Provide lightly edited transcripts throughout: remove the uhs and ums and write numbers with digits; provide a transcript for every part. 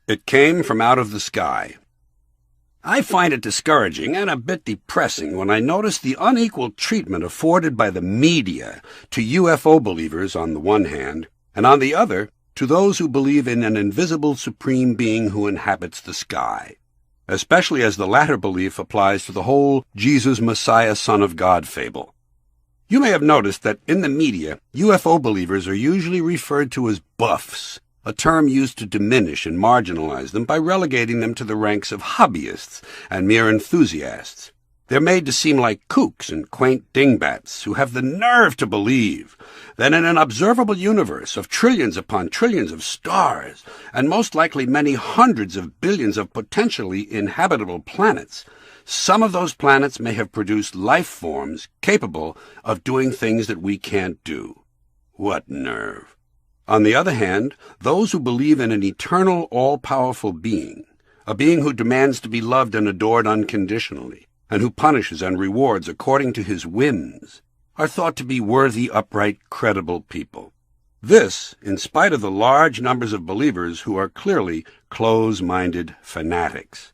It came from out of the sky. I find it discouraging and a bit depressing when I notice the unequal treatment afforded by the media to UFO believers on the one hand, and on the other, to those who believe in an invisible supreme being who inhabits the sky, especially as the latter belief applies to the whole Jesus Messiah Son of God fable. You may have noticed that in the media, UFO believers are usually referred to as buffs, a term used to diminish and marginalize them by relegating them to the ranks of hobbyists and mere enthusiasts. They're made to seem like kooks and quaint dingbats who have the nerve to believe that in an observable universe of trillions upon trillions of stars, and most likely many hundreds of billions of potentially inhabitable planets, some of those planets may have produced life forms capable of doing things that we can't do. What nerve! On the other hand, those who believe in an eternal, all-powerful being, a being who demands to be loved and adored unconditionally, and who punishes and rewards according to his whims, are thought to be worthy, upright, credible people. This, in spite of the large numbers of believers who are clearly close-minded fanatics.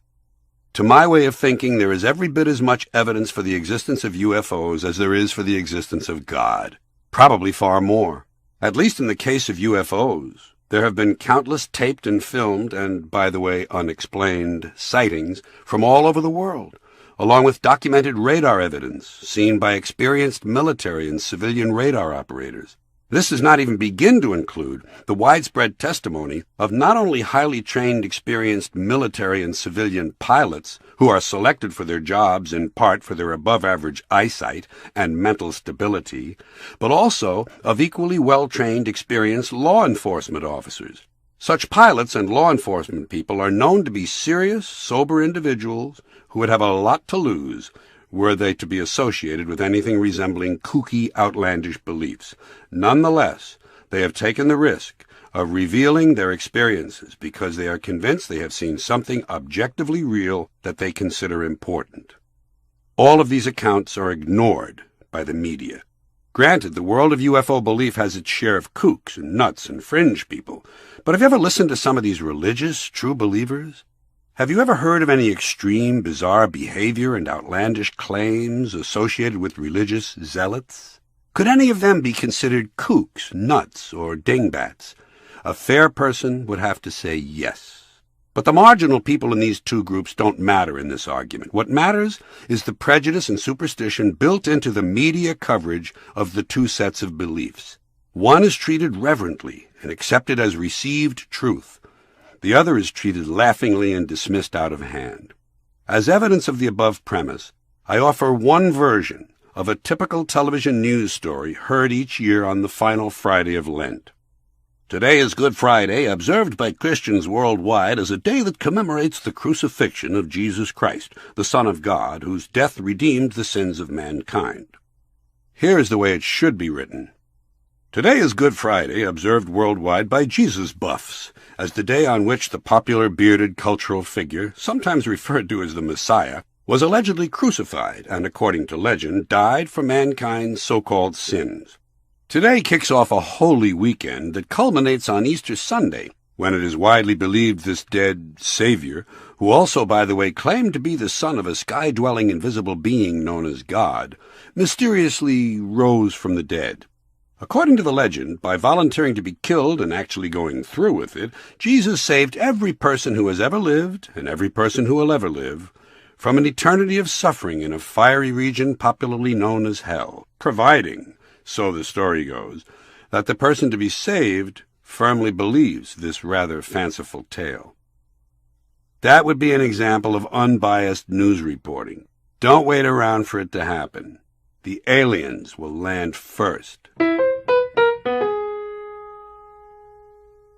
To my way of thinking, there is every bit as much evidence for the existence of UFOs as there is for the existence of God. Probably far more. At least in the case of UFOs, there have been countless taped and filmed and, by the way, unexplained sightings from all over the world, along with documented radar evidence seen by experienced military and civilian radar operators. This does not even begin to include the widespread testimony of not only highly trained, experienced military and civilian pilots who are selected for their jobs in part for their above-average eyesight and mental stability, but also of equally well-trained, experienced law enforcement officers. Such pilots and law enforcement people are known to be serious, sober individuals who would have a lot to lose were they to be associated with anything resembling kooky, outlandish beliefs. Nonetheless, they have taken the risk of revealing their experiences because they are convinced they have seen something objectively real that they consider important. All of these accounts are ignored by the media. Granted, the world of UFO belief has its share of kooks and nuts and fringe people, but have you ever listened to some of these religious, true believers? Have you ever heard of any extreme, bizarre behavior and outlandish claims associated with religious zealots? Could any of them be considered kooks, nuts, or dingbats? A fair person would have to say yes. But the marginal people in these two groups don't matter in this argument. What matters is the prejudice and superstition built into the media coverage of the two sets of beliefs. One is treated reverently and accepted as received truth. The other is treated laughingly and dismissed out of hand. As evidence of the above premise, I offer one version of a typical television news story heard each year on the final Friday of Lent. Today is Good Friday, observed by Christians worldwide as a day that commemorates the crucifixion of Jesus Christ, the Son of God, whose death redeemed the sins of mankind. Here is the way it should be written. Today is Good Friday, observed worldwide by Jesus buffs, as the day on which the popular bearded cultural figure, sometimes referred to as the Messiah, was allegedly crucified and, according to legend, died for mankind's so-called sins. Today kicks off a holy weekend that culminates on Easter Sunday, when it is widely believed this dead Savior, who also, by the way, claimed to be the son of a sky-dwelling invisible being known as God, mysteriously rose from the dead. According to the legend, by volunteering to be killed and actually going through with it, Jesus saved every person who has ever lived, and every person who will ever live, from an eternity of suffering in a fiery region popularly known as hell, providing, so the story goes, that the person to be saved firmly believes this rather fanciful tale. That would be an example of unbiased news reporting. Don't wait around for it to happen. The aliens will land first.